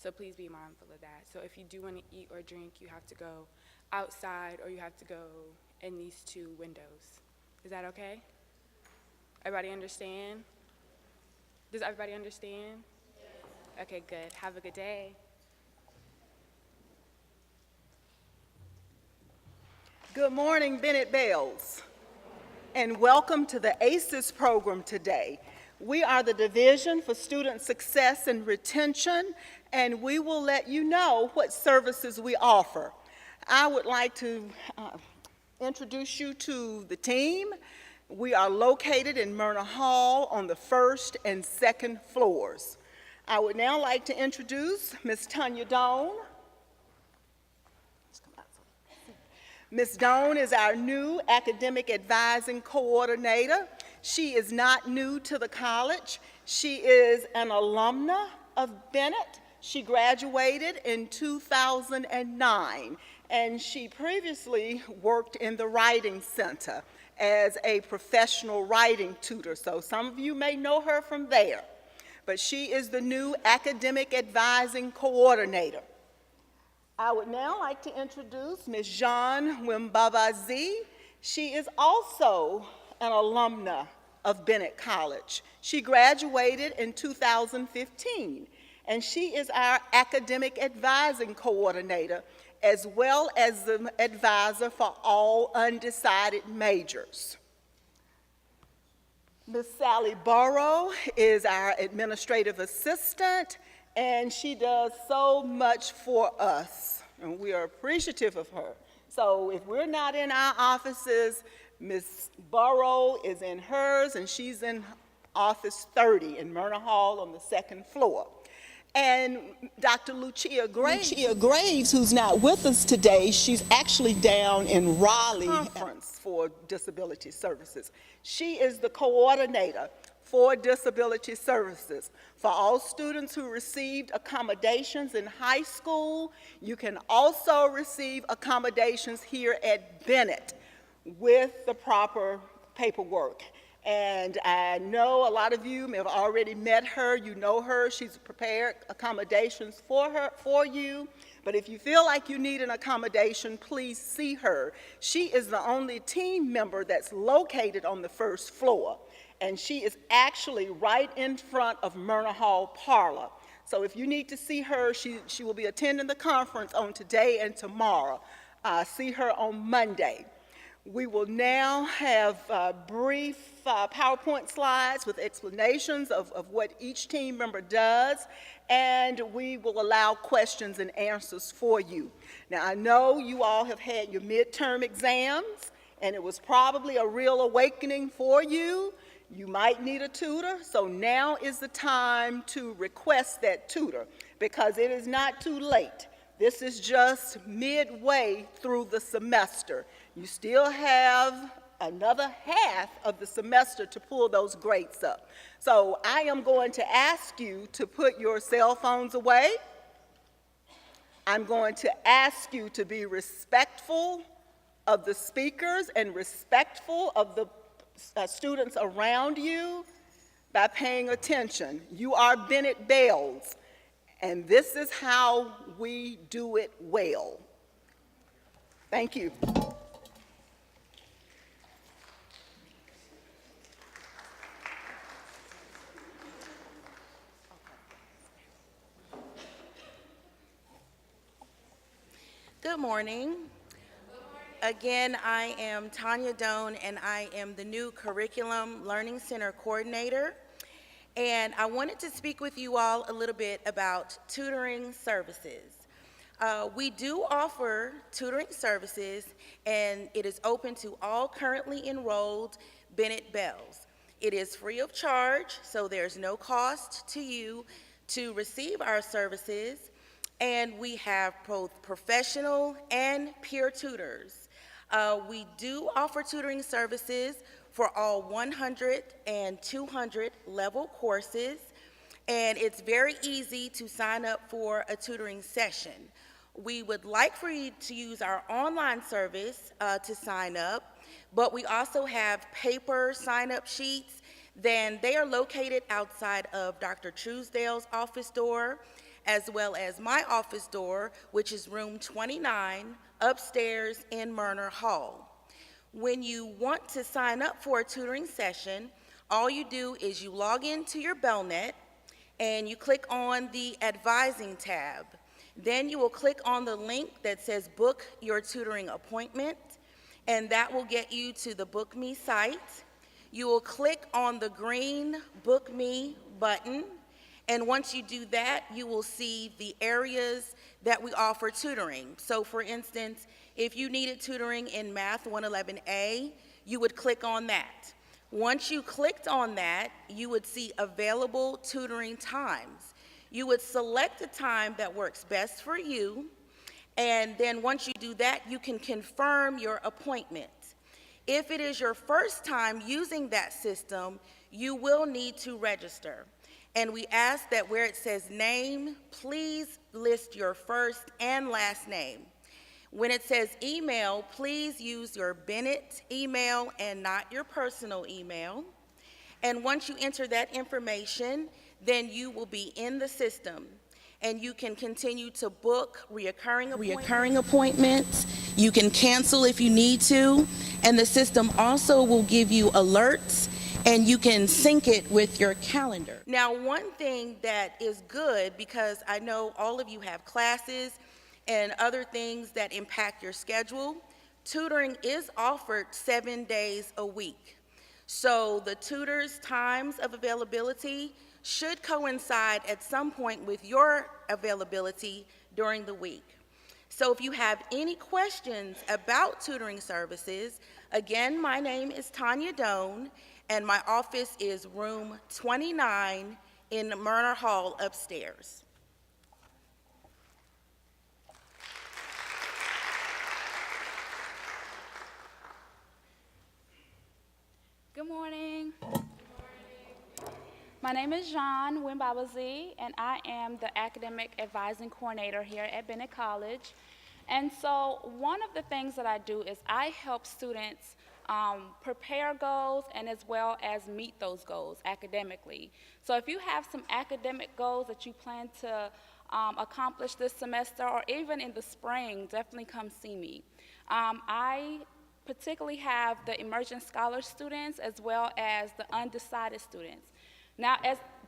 So please be mindful of that. So if you do want to eat or drink, you have to go outside or you have to go in these two windows. Is that okay? Everybody understand? Does everybody understand? Yes. Okay, good. Have a good day. Good morning, Bennett Bells, and welcome to the ACES program today. We are the Division for Student Success and Retention, and we will let you know what services we offer. I would like to introduce you to the team. We are located in Myrna Hall on the first and second floors. I would now like to introduce Ms. Tanya Doan. Ms. Doan is our new academic advising coordinator. She is not new to the college. She is an alumna of Bennett. She graduated in 2009, and she previously worked in the Writing Center as a professional writing tutor. So some of you may know her from there, but she is the new academic advising coordinator. I would now like to introduce Ms. Jean Wimbabazi. She is also an alumna of Bennett College. She graduated in 2015, and she is our academic advising coordinator, as well as the advisor for all undecided majors. Ms. Sally Burrow is our administrative assistant, and she does so much for us, and we are appreciative of her. So if we're not in our offices, Ms. Burrow is in hers, and she's in office 30 in Myrna Hall on the second floor. And Dr. Lucia Graves, who's not with us today, she's actually down in Raleigh Conference for Disability Services. She is the coordinator for Disability Services. For all students who received accommodations in high school, you can also receive accommodations here at Bennett with the proper paperwork. And I know a lot of you have already met her, you know her, she's prepared accommodations for you. But if you feel like you need an accommodation, please see her. She is the only team member that's located on the first floor, and she is actually right in front of Myrna Hall Parlor. So if you need to see her, she will be attending the conference on today and tomorrow. See her on Monday. We will now have brief PowerPoint slides with explanations of what each team member does, and we will allow questions and answers for you. Now, I know you all have had your midterm exams, and it was probably a real awakening for you. You might need a tutor, so now is the time to request that tutor, because it is not too late. This is just midway through the semester. You still have another half of the semester to pull those grades up. So I am going to ask you to put your cell phones away. I'm going to ask you to be respectful of the speakers and respectful of the students around you by paying attention. You are Bennett Bells, and this is how we do it well. Thank you. Good morning. Again, I am Tanya Doan, and I am the new Curriculum Learning Center Coordinator. And I wanted to speak with you all a little bit about tutoring services. We do offer tutoring services, and it is open to all currently enrolled Bennett Bells. It is free of charge, so there's no cost to you to receive our services. And we have both professional and peer tutors. We do offer tutoring services for all 100 and 200 level courses, and it's very easy to sign up for a tutoring session. We would like for you to use our online service to sign up, but we also have paper sign-up sheets. Then they are located outside of Dr. Truesdale's office door. as well as my office door, which is room 29, upstairs in Murner Hall. When you want to sign up for a tutoring session, all you do is you log into your Bellnet and you click on the Advising tab. Then you will click on the link that says Book Your Tutoring Appointment, and that will get you to the Book Me site. You will click on the green Book Me button, and once you do that, you will see the areas that we offer tutoring. So for instance, if you needed tutoring in Math 111A, you would click on that. Once you clicked on that, you would see available tutoring times. You would select a time that works best for you, and then once you do that, you can confirm your appointment. If it is your first time using that system, you will need to register. And we ask that where it says name, please list your first and last name. When it says email, please use your Bennett email and not your personal email. And once you enter that information, then you will be in the system. And you can continue to book reoccurring appointments. You can cancel if you need to. And the system also will give you alerts, and you can sync it with your calendar. Now, one thing that is good, because I know all of you have classes and other things that impact your schedule, tutoring is offered 7 days a week. So the tutor's times of availability should coincide at some point with your availability during the week. So if you have any questions about tutoring services, again, my name is Tanya Doan, and my office is room 29 in Murner Hall upstairs. Good morning. My name is Jean Wimbabazi, and I am the Academic Advising Coordinator here at Bennett College. And so one of the things that I do is I help students prepare goals and as well as meet those goals academically. So if you have some academic goals that you plan to accomplish this semester or even in the spring, definitely come see me. I particularly have the emerging scholar students as well as the undecided students. Now,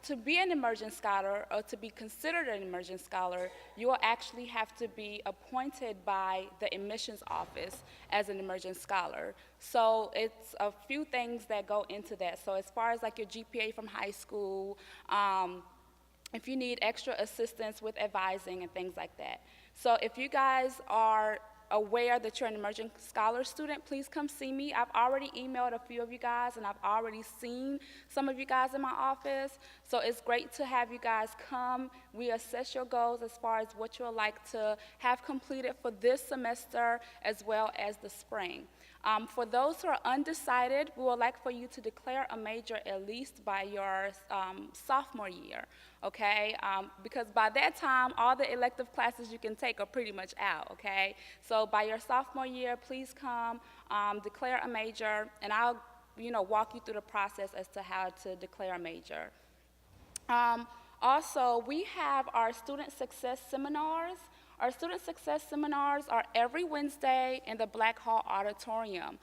to be an emerging scholar or to be considered an emerging scholar, you will actually have to be appointed by the admissions office as an emerging scholar. So it's a few things that go into that. So as far as like your GPA from high school, if you need extra assistance with advising and things like that. So if you guys are aware that you're an emerging scholar student, please come see me. I've already emailed a few of you guys, and I've already seen some of you guys in my office. So it's great to have you guys come. We assess your goals as far as what you would like to have completed for this semester as well as the spring. For those who are undecided, we would like for you to declare a major at least by your sophomore year, okay? Because by that time, all the elective classes you can take are pretty much out, okay? So by your sophomore year, please come, declare a major, and I'll walk you through the process as to how to declare a major. Also, we have our student success seminars. Our student success seminars are every Wednesday in the Black Hall Auditorium.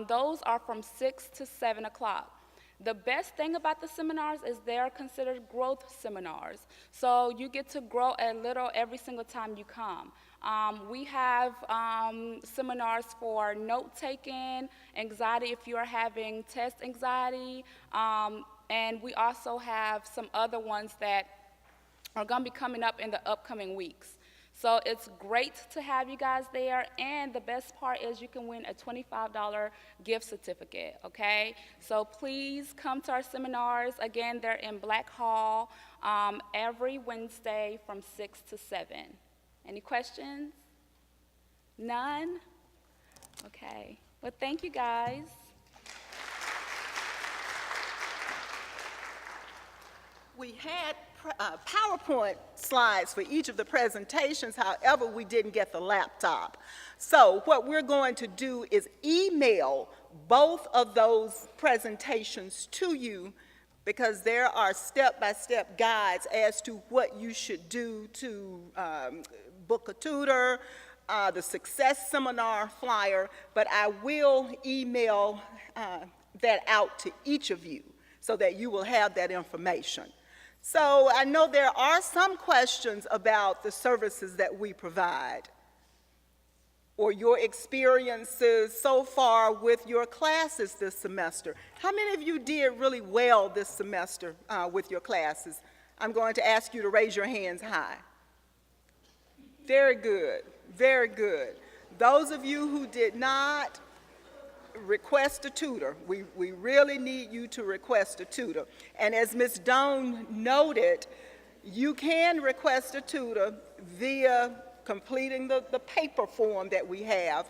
Those are from 6 to 7 o'clock. The best thing about the seminars is they're considered growth seminars. So you get to grow a little every single time you come. We have seminars for note-taking, anxiety if you're having test anxiety, and we also have some other ones that are going to be coming up in the upcoming weeks. So it's great to have you guys there, and the best part is you can win a $25 gift certificate, okay? So please come to our seminars. Again, they're in Black Hall every Wednesday from 6 to 7. Any questions? None? Okay. Well, thank you guys. We had PowerPoint slides for each of the presentations, however, we didn't get the laptop. So what we're going to do is email both of those presentations to you because there are step-by-step guides as to what you should do to book a tutor, the success seminar flyer, but I will email that out to each of you so that you will have that information. So I know there are some questions about the services that we provide or your experiences so far with your classes this semester. How many of you did really well this semester with your classes? I'm going to ask you to raise your hands high. Very good, very good. Those of you who did not, request a tutor. We really need you to request a tutor. And as Ms. Doan noted, you can request a tutor via completing the paper form that we have.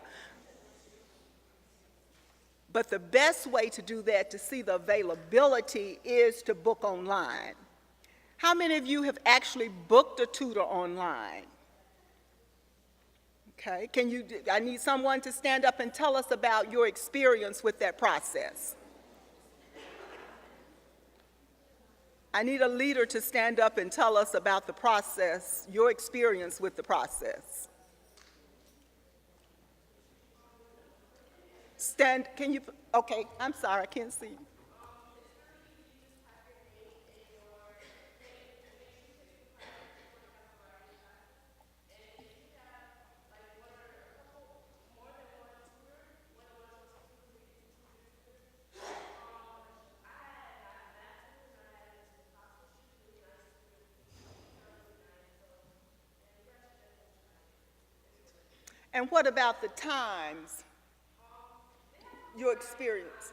But the best way to do that, to see the availability, is to book online. How many of you have actually booked a tutor online? Okay, I need someone to stand up and tell us about your experience with that process. I need a leader to stand up and tell us about the process, your experience with the process. Okay, I'm sorry, I can't see. And what about the times, your experience?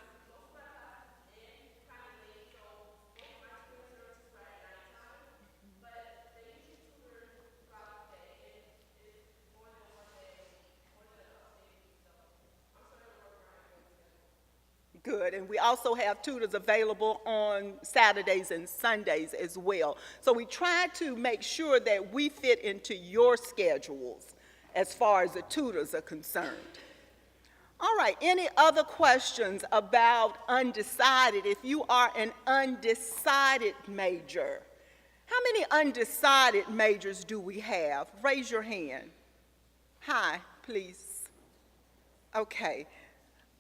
Good, and we also have tutors available on Saturdays and Sundays as well. So we try to make sure that we fit into your schedules as far as the tutors are concerned. All right, any other questions about undecided? If you are an undecided major, how many undecided majors do we have? Raise your hand. Hi, please. Okay.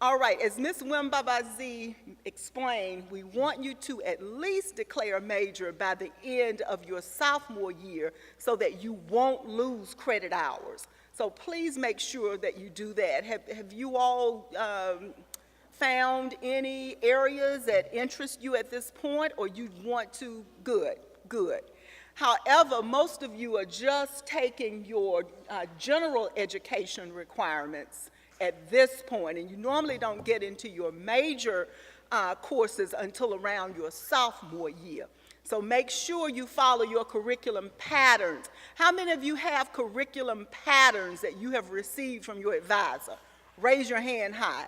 All right, as Ms. Wimbabazi explained, we want you to at least declare a major by the end of your sophomore year so that you won't lose credit hours. So please make sure that you do that. Have you all found any areas that interest you at this point, or you want to? Good, good. However, most of you are just taking your general education requirements at this point, and you normally don't get into your major courses until around your sophomore year. So make sure you follow your curriculum patterns. How many of you have curriculum patterns that you have received from your advisor? Raise your hand high.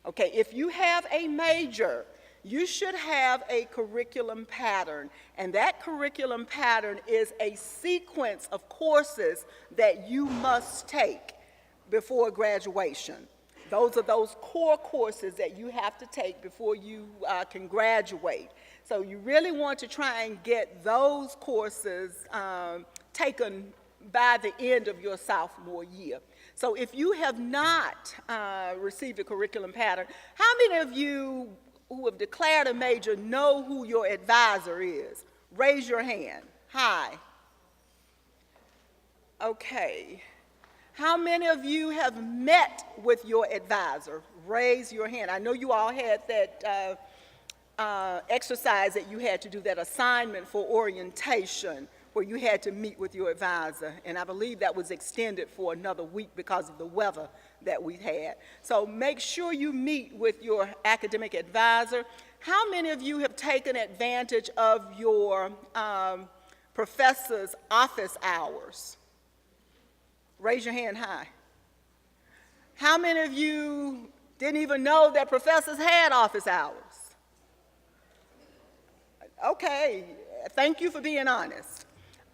Okay, if you have a major, you should have a curriculum pattern, and that curriculum pattern is a sequence of courses that you must take before graduation. Those are those core courses that you have to take before you can graduate. So you really want to try and get those courses taken by the end of your sophomore year. So if you have not received a curriculum pattern, how many of you who have declared a major know who your advisor is? Raise your hand. Hi. Okay. How many of you have met with your advisor? Raise your hand. I know you all had that exercise that you had to do, that assignment for orientation, where you had to meet with your advisor, and I believe that was extended for another week because of the weather that we had. So make sure you meet with your academic advisor. How many of you have taken advantage of your professor's office hours? Raise your hand high. How many of you didn't even know that professors had office hours? Okay, thank you for being honest.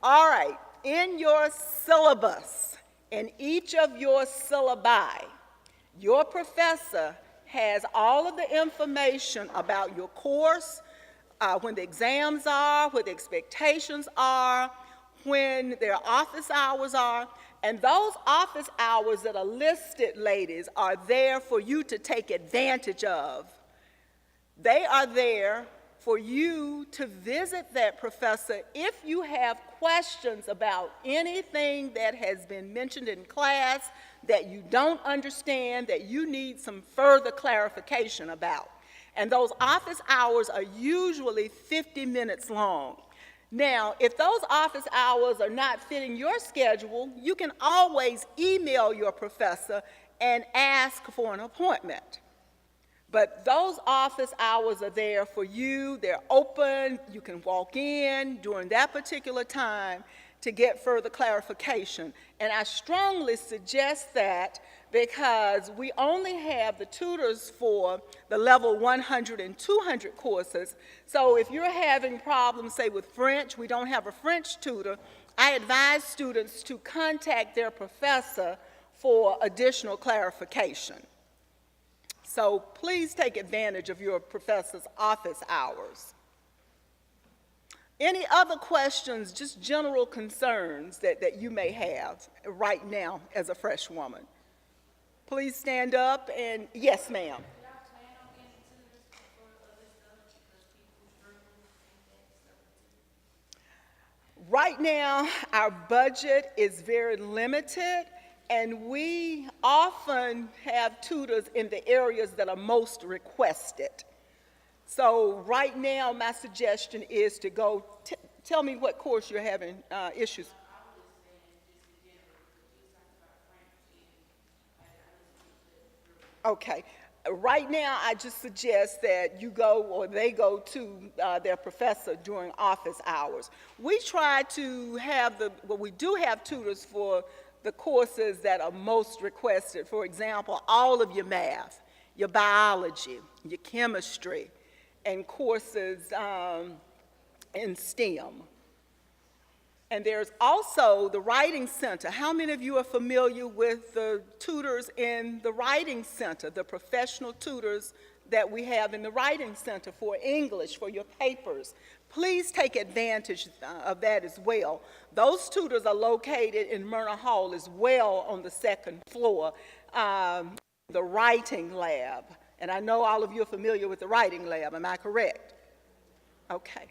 All right, in your syllabus, in each of your syllabi, your professor has all of the information about your course, when the exams are, what the expectations are, when their office hours are. And those office hours that are listed, ladies, are there for you to take advantage of. They are there for you to visit that professor if you have questions about anything that has been mentioned in class that you don't understand, that you need some further clarification about. And those office hours are usually 50 minutes long. Now, if those office hours are not fitting your schedule, you can always email your professor and ask for an appointment. But those office hours are there for you. They're open. You can walk in during that particular time to get further clarification. And I strongly suggest that because we only have the tutors for the level 100 and 200 courses. So if you're having problems, say with French, we don't have a French tutor, I advise students to contact their professor for additional clarification. So please take advantage of your professor's office hours. Any other questions, just general concerns that you may have right now as a fresh woman? Please stand up and, yes, ma'am. Right now, our budget is very limited, and we often have tutors in the areas that are most requested. So right now, my suggestion is to go, tell me what course you're having issues. Okay. Right now, I just suggest that you go or they go to their professor during office hours. We try to have we do have tutors for the courses that are most requested. For example, all of your math, your biology, your chemistry, and courses in STEM. And there's also the Writing Center. How many of you are familiar with the tutors in the Writing Center, the professional tutors that we have in the Writing Center for English, for your papers? Please take advantage of that as well. Those tutors are located in Myrna Hall as well on the second floor, the writing lab. And I know all of you are familiar with the writing lab, am I correct? Okay.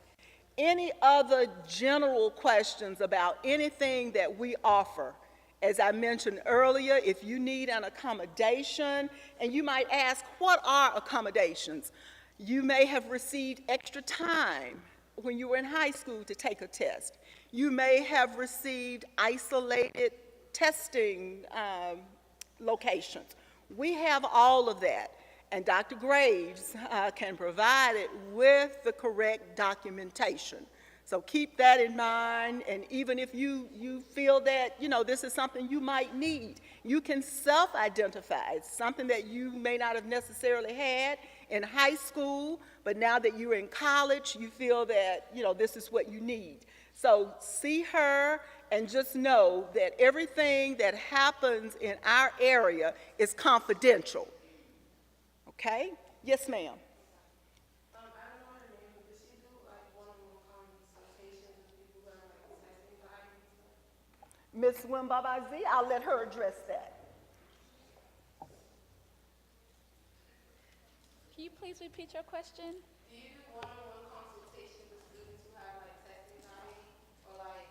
Any other general questions about anything that we offer? As I mentioned earlier, if you need an accommodation, and you might ask, what are accommodations? You may have received extra time when you were in high school to take a test. You may have received isolated testing locations. We have all of that. And Dr. Graves can provide it with the correct documentation. So keep that in mind, and even if you feel that, this is something you might need, you can self-identify. It's something that you may not have necessarily had in high school, but now that you're in college, you feel that, this is what you need. So see her and just know that everything that happens in our area is confidential. Okay? Yes, ma'am. I don't know her name. Does she do like one-on-one consultations with people who have like testing Ms. anxiety and stuff? Wimbabazi, I'll let her address that. Can you please repeat your question? Do you do one-on-one consultations with students who have like testing anxiety or like?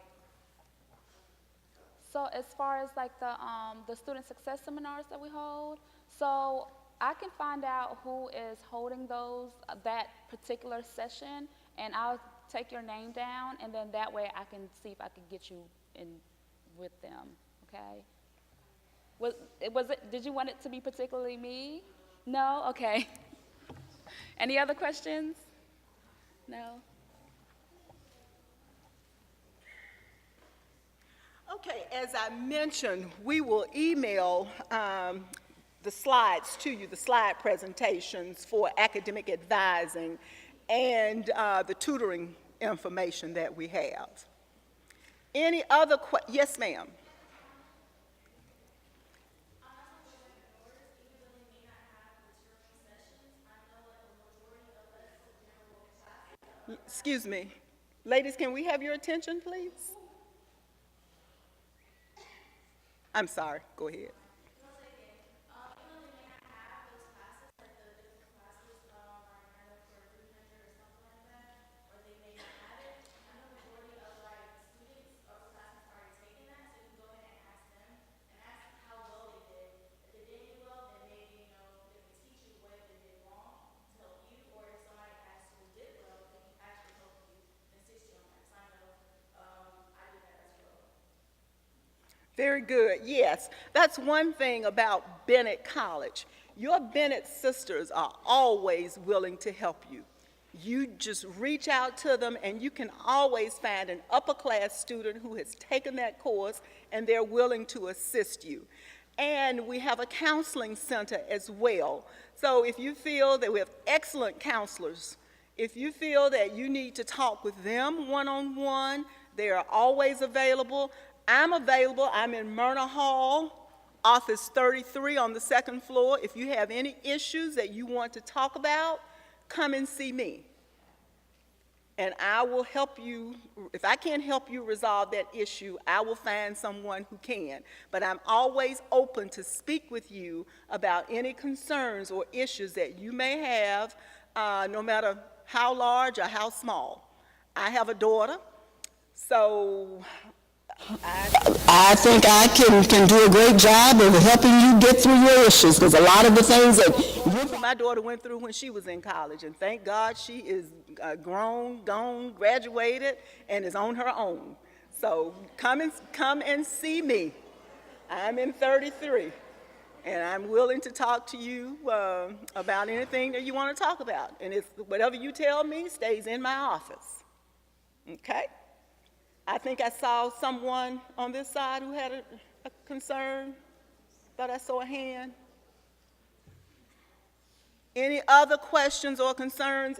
So as far as like the student success seminars that we hold, so I can find out who is holding that particular session, and I'll take your name down, and then that way I can see if I can get you in with them, okay? Did you want it to be particularly me? No? Okay. Any other questions? No? Okay, as I mentioned, we will email the slides to you, the slide presentations for academic advising and the tutoring information that we have. Any other questions? Yes, ma'am. Excuse me. Ladies, can we have your attention, please? I'm sorry, go ahead. Very good, yes. That's one thing about Bennett College. Your Bennett sisters are always willing to help you. You just reach out to them and you can always find an upper class student who has taken that course and they're willing to assist you. And we have a counseling center as well. So if you feel that we have excellent counselors, if you feel that you need to talk with them one-on-one, they are always available. I'm available. I'm in Myrna Hall, office 33 on the second floor. If you have any issues that you want to talk about, come and see me. And I will help you. If I can't help you resolve that issue, I will find someone who can. But I'm always open to speak with you about any concerns or issues that you may have, no matter how large or how small. I have a daughter, so I think I can do a great job of helping you get through your issues, because a lot of the things that my daughter went through when she was in college, and thank God she is grown, gone, graduated, and is on her own. So come and see me. I'm in 33, and I'm willing to talk to you about anything that you want to talk about. And it's whatever you tell me stays in my office. Okay? I think I saw someone on this side who had a concern. Thought I saw a hand. Any other questions or concerns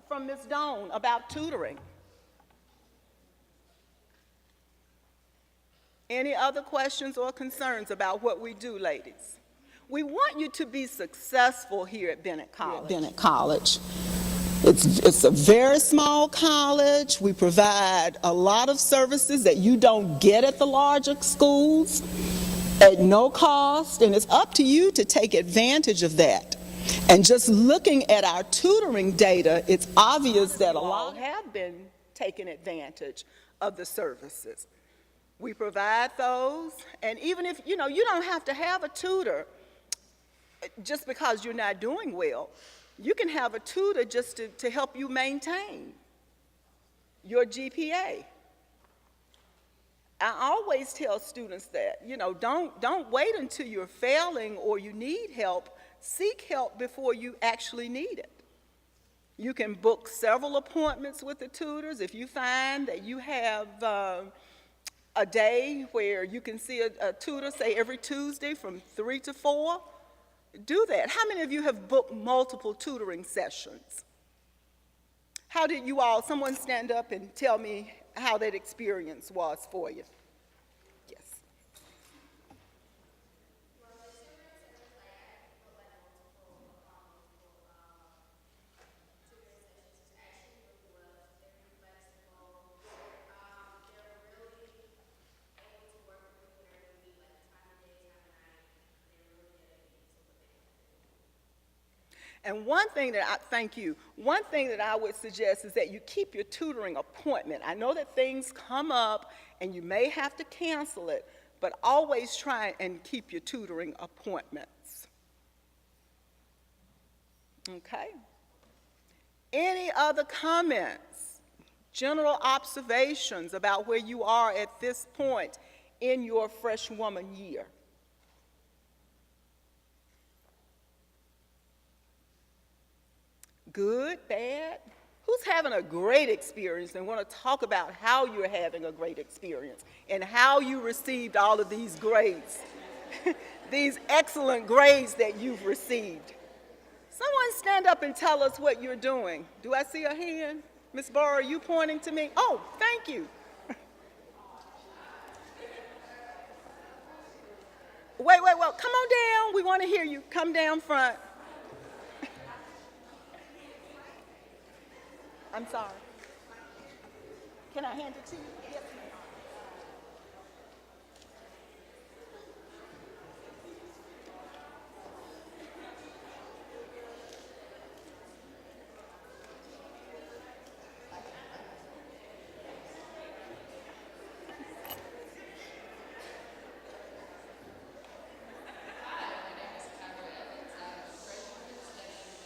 from Ms. Doan about tutoring? Any other questions or concerns about what we do, ladies? We want you to be successful here at Bennett College. It's a very small college. We provide a lot of services that you don't get at the larger schools at no cost, and it's up to you to take advantage of that. And just looking at our tutoring data, it's obvious that a lot have been taking advantage of the services. We provide those, and even if, you don't have to have a tutor just because you're not doing well. You can have a tutor just to help you maintain your GPA. I always tell students that, don't wait until you're failing or you need help. Seek help before you actually need it. You can book several appointments with the tutors. If you find that you have a day where you can see a tutor, say every Tuesday from 3 to 4, do that. How many of you have booked multiple tutoring sessions? How did you all, someone stand up and tell me how that experience was for you? Yes. And one thing that I would suggest is that you keep your tutoring appointment. I know that things come up and you may have to cancel it, but always try and keep your tutoring appointments. Okay? Any other comments, general observations about where you are at this point in your freshwoman year? Good, bad? Who's having a great experience and want to talk about how you're having a great experience and how you received all of these grades, these excellent grades that you've received? Someone stand up and tell us what you're doing. Do I see a hand? Ms. Barr, are you pointing to me? Oh, thank you. Wait, come on down. We want to hear you. Come down front. I'm sorry. Can I hand it to you? Yes, ma'am.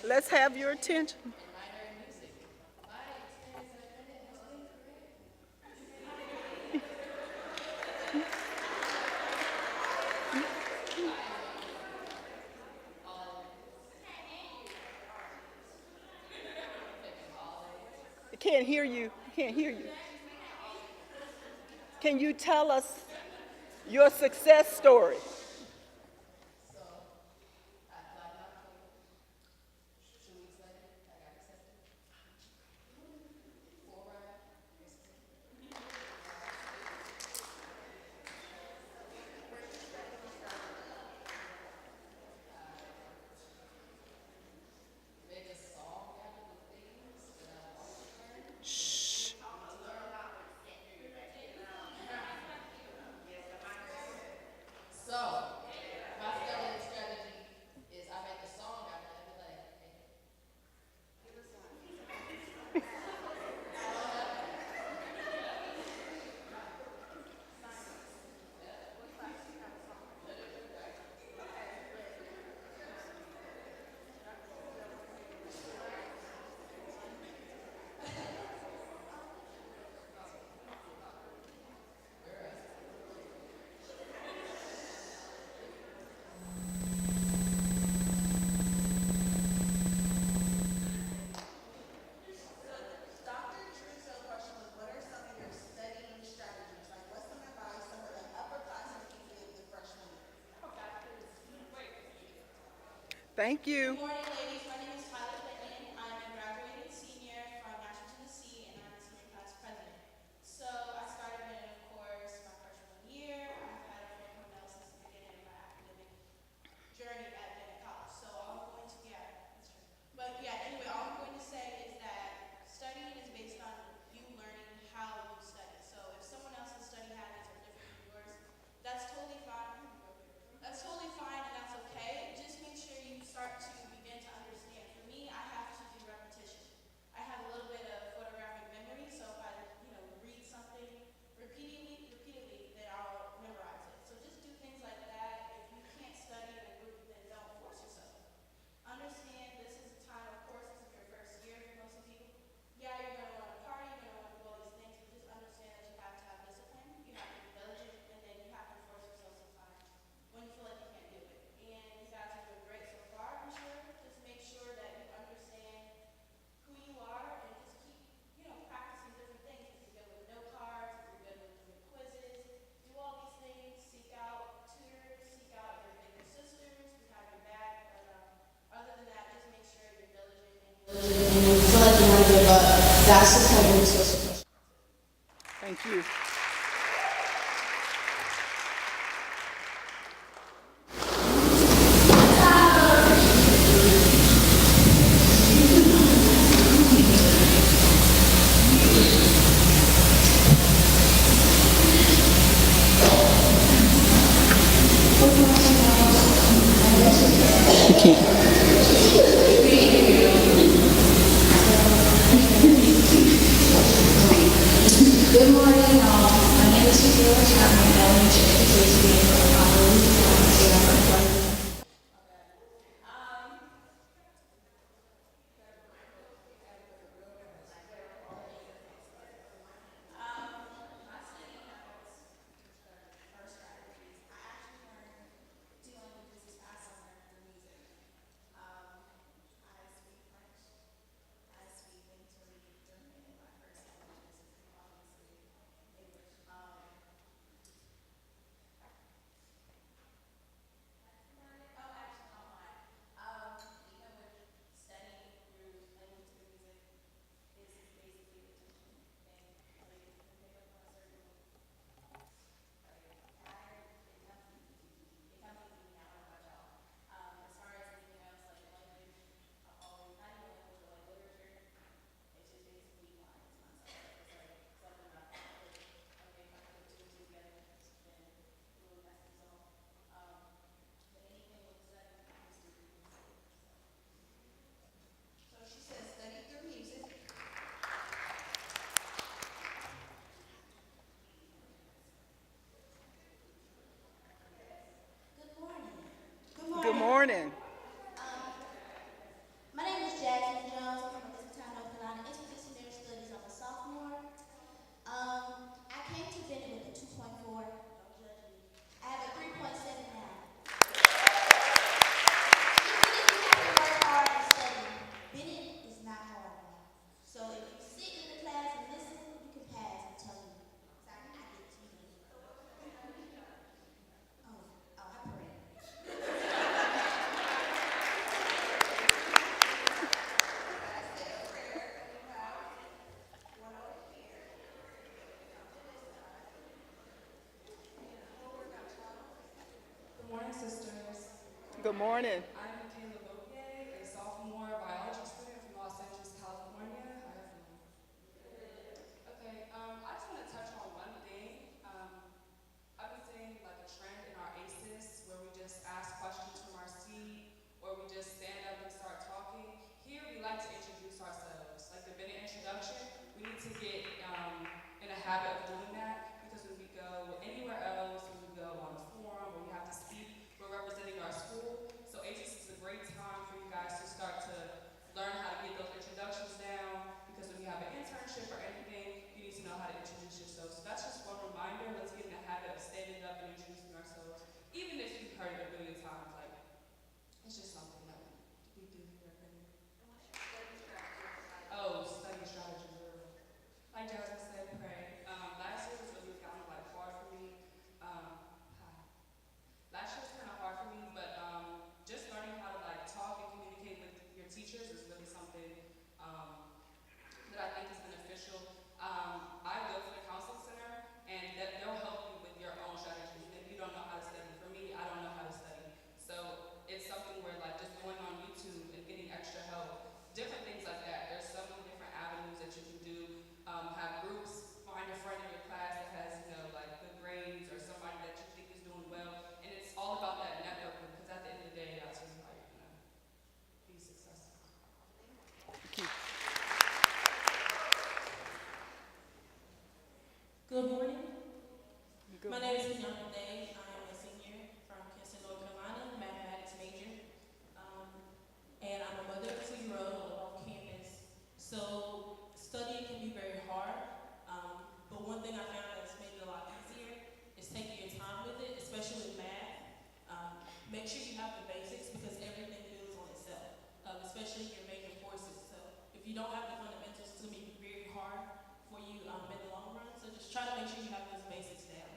Let's have your attention. I can't hear you. I can't hear you. Can you tell us your success story? Shh. Dr. Trudeau's question was, what are some of your studying strategies? Like, what's some advice some of the upperclassmen can give the freshmen year? Thank you. Good morning, ladies. My name is Tyler Bennett. I'm a graduating senior from Nashville, Tennessee, and I'm the senior class president. So I started Bennett, of course, my freshman year. I've had a friend Cornell since the beginning of my academic journey at Bennett College. So all I'm going to, that's true. But yeah, anyway, all I'm going to say is that studying is based on you learning how you study. So if someone else's study habits are different than yours, that's totally fine. That's totally fine and that's okay. Just make sure you start to begin to understand. For me, I have to do repetition. I have a little bit of photographic memory, so if I, read something repeatedly, then I'll memorize it. So just do things like that. If you can't study in a group, then don't force yourself. Understand this is a time, of course, this is your first year for most of you. Yeah, you're going to want to party, you're going to want to do all these things, but just understand that you have to have discipline, you have to be diligent, and then you have to force yourself sometimes when you feel like you can't do it. And you guys are doing great so far, I'm sure. Just make sure that you understand who you are and just keep, practicing different things. If you're good with note cards, if you're good with doing quizzes, do all these things, seek out tutors, seek out your bigger sisters who have your back. But other than that, just make sure you're diligent and you feel like you want to give up. That's the kind of resource. Thank you. You can't. Good morning, all. My name is Sophia I'm an elementary education from morning. My name is Jasmine Jones. I'm from Elizabethtown, North Carolina, Interdisciplinary Studies. I'm a sophomore. I came to Bennett with a 2.4. Don't judge me. I have a 3.7 now. Even if you have to work hard and study, Bennett is not hard now. So if you sit in the class and listen, you can pass, I'm telling you. So I get it to you. I pray. Good morning, sisters. Good morning. I'm Michaela Bopier, a sophomore biology student from Los Angeles, California. How y'all doing? Okay, I just want to touch on one thing. I've been seeing like a trend in our ACES where we just ask questions from our seat or we just stand up and start talking. Here we like to introduce ourselves. Like the Bennett introduction, we need to get in a habit of doing that because when we go anywhere else, when we go on a forum or we have to speak, we're representing our school. So ACES is a great time for you guys to start to learn how to get those introductions down because when you have an internship or anything, you need to know how to introduce yourself. So that's just one reminder. Let's get in the habit of standing up and introducing ourselves. Even if you've heard it a million times, like it's just something that we do here at Bennett. Oh, study strategy, girl. Like Jasmine said, pray. Last year was really kind of like hard for me. Hi. Last year was kind of hard for me, but just learning how to like talk and communicate with your teachers is really something that I think is beneficial. I go to the counseling center, and they'll help you with your own strategies. If you don't know how to study, for me, I don't know how to study. So it's something where like just going on YouTube and getting extra help, different things like that. There's so many different avenues that you can do. Have groups, find a friend in your class that has, you know, like good grades or somebody that you think is doing well. And it's all about that networking because at the end of the day, that's really how you're gonna be successful. Good morning. My name is Bianca Day. I am a senior from Kinston, North Carolina, mathematics major. And I'm a mother of a 2-year-old on campus. So studying can be very hard. But one thing I found that's made it a lot easier is taking your time with it, especially with math. Make sure you have the basics because everything builds on itself, especially your major courses. So if you don't have the fundamentals, it's going to be very hard for you in the long run. So just try to make sure you have those basics down.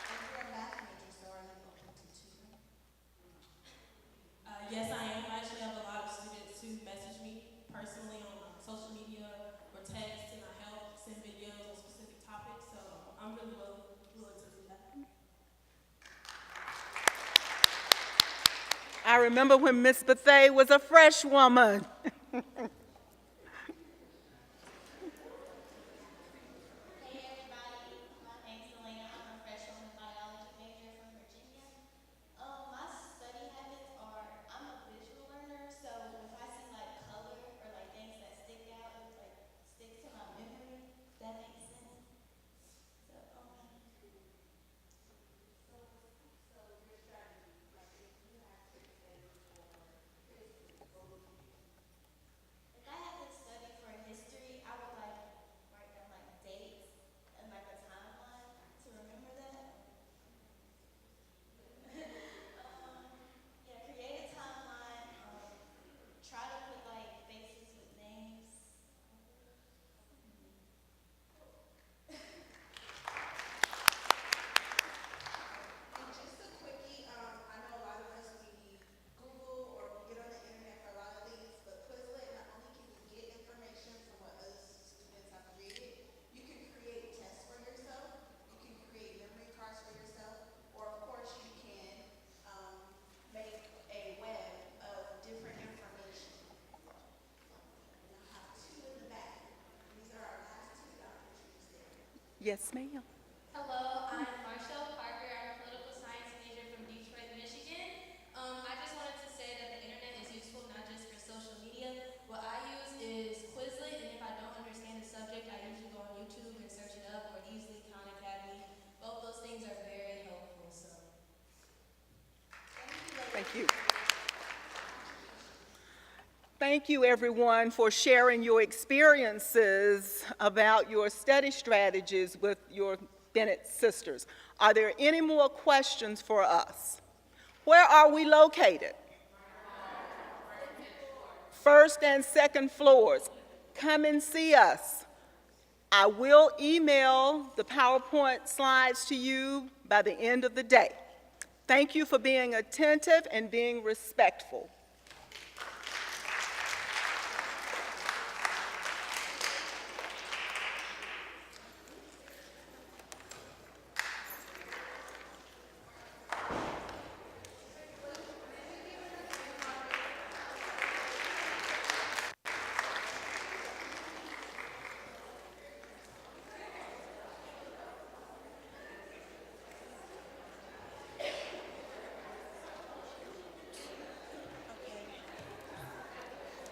And you're a math major, so are you open to tutoring? Yes, I am. I actually have a lot of students who message me personally on social media or text, and I help send videos on specific topics. So I'm really willing to do that. I remember when Miss Bethay was a fresh woman. Hey everybody, my name's Elena. I'm a freshman biology major from Virginia. My study habits are, I'm a visual learner, so if I see like color or like things that stick out, it like sticks to my memory. If that makes sense. So, if I had to study for history, I would like write down like dates and like a timeline to remember that. Yeah, create a timeline. Try to put like faces with names. And just a quickie, I know a lot of us, we Google or we get on the internet for a lot of things, but Quizlet, not only can you get information from what other students have created, you can create tests for yourself, you can create memory cards for yourself, or of course you can make a web of different information. And I have 2 in the back. These are our last 2 that I'll introduce there. Yes, ma'am. Hello, I'm Marshall Parker. I'm a political science major from Detroit, Michigan. I just wanted to say that the internet is useful not just for social media. What I use is Quizlet, and if I don't understand a subject, I usually go on YouTube and search it up, or easily Khan Academy. Both those things are very helpful. So you. Thank you, everyone, for sharing your experiences about your study strategies with your Bennett sisters. Are there any more questions for us? Where are we located? First and second floors. Come and see us. I will email the PowerPoint slides to you by the end of the day. Thank you for being attentive and being respectful.